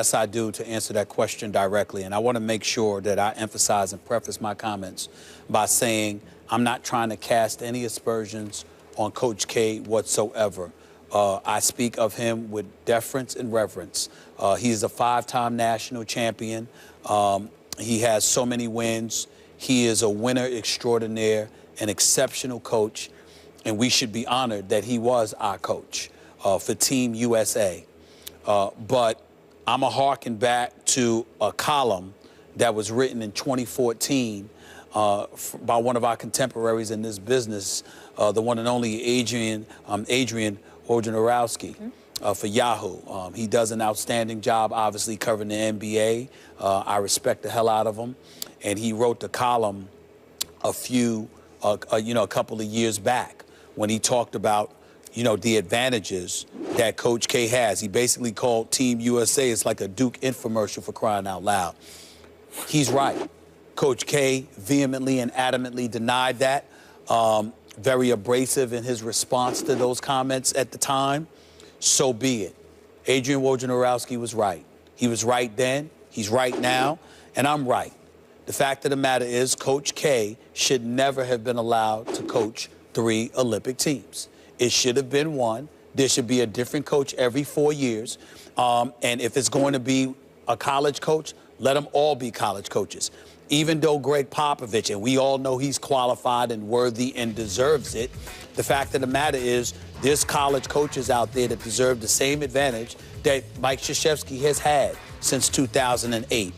Yes, I do, to answer that question directly. And I want to make sure that I emphasize and preface my comments by saying I'm not trying to cast any aspersions on Coach K whatsoever. I speak of him with deference and reverence. He is a five-time national champion. He has so many wins. He is a winner extraordinaire, an exceptional coach, and we should be honored that he was our coach for Team USA. But I'm going to harken back to a column that was written in 2014 by one of our contemporaries in this business, the one and only Adrian Wojnarowski for Yahoo. He does an outstanding job, obviously, covering the NBA. I respect the hell out of him. And he wrote the column a couple of years back when he talked about the advantages that Coach K has. He basically called Team USA, it's like a Duke infomercial, for crying out loud. He's right. Coach K vehemently and adamantly denied that, very abrasive in his response to those comments at the time. So be it. Adrian Wojnarowski was right. He was right then, he's right now, and I'm right. The fact of the matter is Coach K should never have been allowed to coach 3 Olympic teams. It should have been 1. There should be a different coach every 4 years. And if it's going to be a college coach, let them all be college coaches. Even though Greg Popovich, and we all know he's qualified and worthy and deserves it, the fact of the matter is there's college coaches out there that deserve the same advantage that Mike Krzyzewski has had since 2008.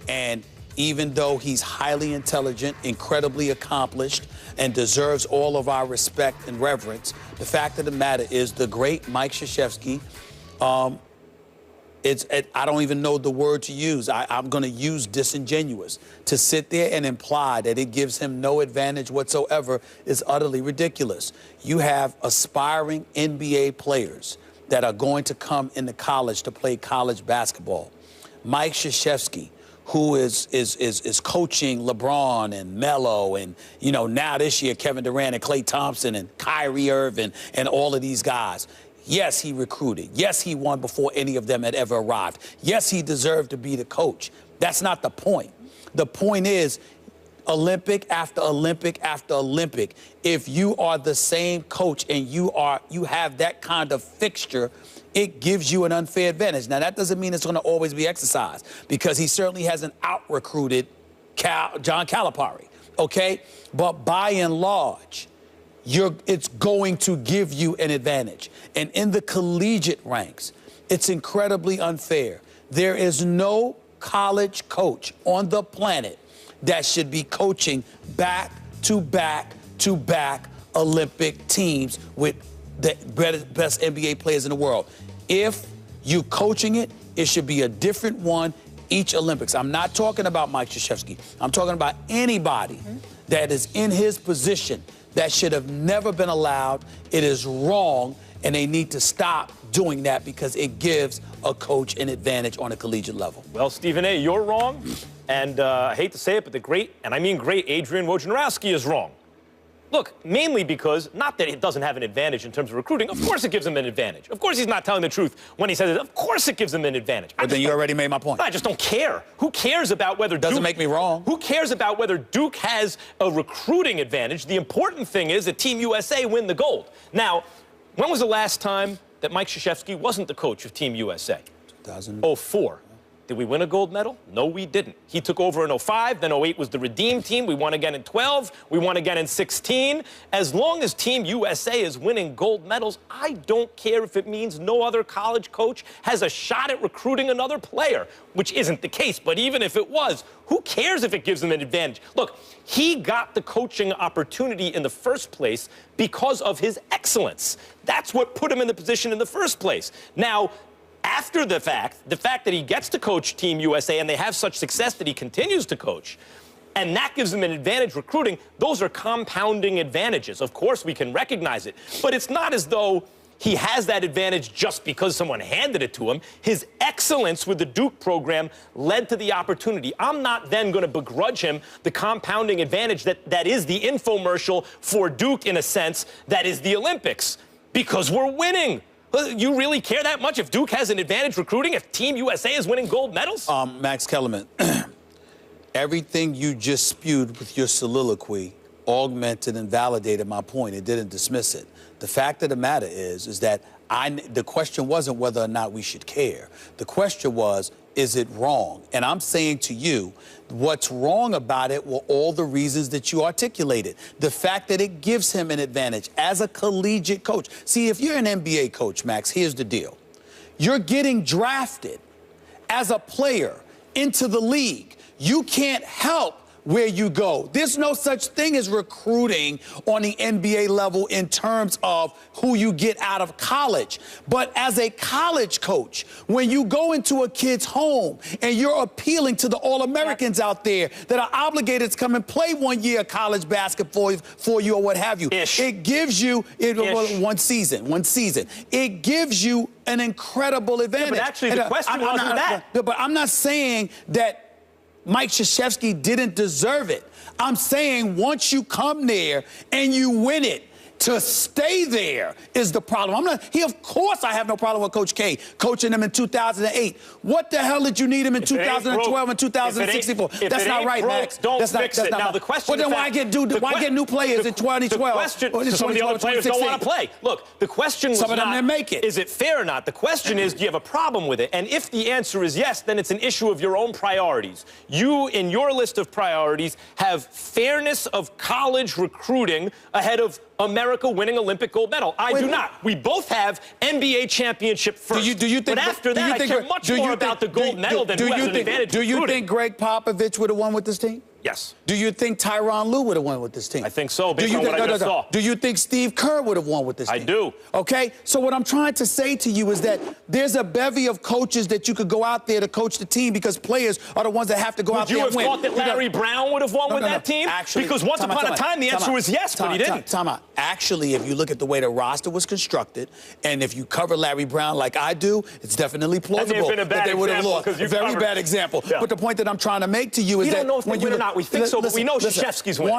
And even though he's highly intelligent, incredibly accomplished, and deserves all of our respect and reverence, the fact of the matter is the great Mike Krzyzewski, I don't even know the word to use. I'm going to use disingenuous. To sit there and imply that it gives him no advantage whatsoever is utterly ridiculous. You have aspiring NBA players that are going to come into college to play college basketball. Mike Krzyzewski, who is coaching LeBron and Melo and, now this year Kevin Durant and Klay Thompson and Kyrie Irving and all of these guys. Yes, he recruited. Yes, he won before any of them had ever arrived. Yes, he deserved to be the coach. That's not the point. The point is, Olympic after Olympic after Olympic, if you are the same coach and you have that kind of fixture, it gives you an unfair advantage. Now, that doesn't mean it's going to always be exercised, because he certainly hasn't out-recruited John Calipari, okay? But by and large, it's going to give you an advantage. And in the collegiate ranks, it's incredibly unfair. There is no college coach on the planet that should be coaching back-to-back-to-back Olympic teams with the best NBA players in the world. If you're coaching it, it should be a different one each Olympics. I'm not talking about Mike Krzyzewski. I'm talking about anybody that is in his position that should have never been allowed. It is wrong, and they need to stop doing that because it gives a coach an advantage on a collegiate level. Well, Stephen A., you're wrong, and I hate to say it, but the great, and I mean great, Adrian Wojnarowski is wrong. Look, mainly because, not that it doesn't have an advantage in terms of recruiting. Of course it gives him an advantage. Of course he's not telling the truth when he says it. Of course it gives him an advantage. But then you already made my point. I just don't care. Who cares about whether Duke... Doesn't make me wrong. Who cares about whether Duke has a recruiting advantage? The important thing is that Team USA win the gold. Now, when was the last time that Mike Krzyzewski wasn't the coach of Team USA? 2004. Did we win a gold medal? No, we didn't. He took over in 05, then 08 was the Redeem team. We won again in 12, we won again in 16. As long as Team USA is winning gold medals, I don't care if it means no other college coach has a shot at recruiting another player, which isn't the case. But even if it was, who cares if it gives him an advantage? Look, he got the coaching opportunity in the first place because of his excellence. That's what put him in the position in the first place. Now, after the fact that he gets to coach Team USA and they have such success that he continues to coach, and that gives him an advantage recruiting, those are compounding advantages. Of course, we can recognize it, but it's not as though he has that advantage just because someone handed it to him. His excellence with the Duke program led to the opportunity. I'm not then going to begrudge him the compounding advantage that is the infomercial for Duke, in a sense, that is the Olympics, because we're winning. You really care that much if Duke has an advantage recruiting, if Team USA is winning gold medals? Max Kellerman, everything you just spewed with your soliloquy augmented and validated my point. It didn't dismiss it. The fact of the matter is that the question wasn't whether or not we should care. The question was, is it wrong? And I'm saying to you, what's wrong about it were all the reasons that you articulated. The fact that it gives him an advantage as a collegiate coach. See, if you're an NBA coach, Max, here's the deal. You're getting drafted as a player into the league. You can't help where you go. There's no such thing as recruiting on the NBA level in terms of who you get out of college. But as a college coach, when you go into a kid's home and you're appealing to the All-Americans out there that are obligated to come and play 1 year of college basketball for you or what have you, it gives you one season. It gives you an incredible advantage. Yeah, but actually, the question wasn't that. But I'm not saying that Mike Krzyzewski didn't deserve it. I'm saying once you come there and you win it, to stay there is the problem. Of course I have no problem with Coach K coaching him in 2008. What the hell did you need him in 2012 and 2016 for? That's not right, Max. Don't fix it. Now the question is, why get new players in 2012? The question, some of the other players don't want to play. Look, the question was some of them didn't make it. Is it fair or not? The question is, do you have a problem with it? And if the answer is yes, then it's an issue of your own priorities. You, in your list of priorities, have fairness of college recruiting ahead of America winning Olympic gold medal. I do not. We both have NBA championship first. Do you think? But after that, I care much more about the gold medal than who has an advantage. Do you think Greg Popovich would have won with this team? Yes. Do you think Tyronn Lue would have won with this team? I think so, based on what I just saw. Do you think Steve Kerr would have won with this team? I do. Okay? So what I'm trying to say to you is that there's a bevy of coaches that you could go out there to coach the team because players are the ones that have to go out there and win. Would you have thought that Larry Brown would have won with that team? Actually, because once upon a time, the answer was yes, but he didn't. Time out. Actually, if you look at the way the roster was constructed, and if you cover Larry Brown like I do, it's definitely plausible that they would have lost. A very bad example. Yeah. But the point that I'm trying to make to you is that... We don't know if they win or not. We think so, but we know Krzyzewski's winning.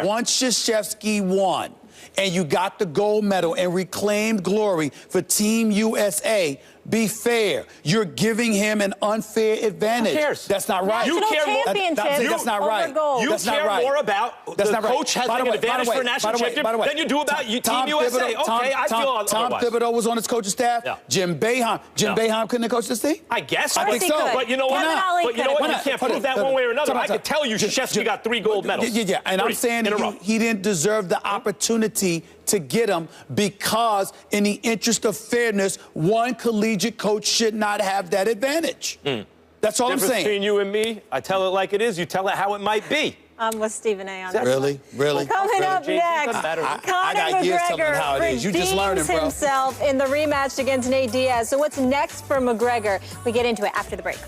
Once Krzyzewski won, and you got the gold medal and reclaimed glory for Team USA, be fair. You're giving him an unfair advantage. Who cares? That's not right. You care more. That's not right. You care more about the coach having an advantage for a national championship than you do about Team USA. Okay, I feel otherwise. Tom Thibodeau was on his coaching staff. Yeah. Jim Boeheim. Jim Boeheim couldn't have coached this team? I guess. I think so. But you know what? You can't prove that one way or another. I could tell you Krzyzewski got 3 gold medals. Yeah, and I'm saying he didn't deserve the opportunity to get him because, in the interest of fairness, one collegiate coach should not have that advantage. That's all I'm saying. Between you and me, I tell it like it is. You tell it how it might be. I'm with Stephen A. on that. Really? Coming up next, I got years telling him how it is. You just learning, bro. Himself in the rematch against Nate Diaz. So what's next for McGregor? We get into it after the break.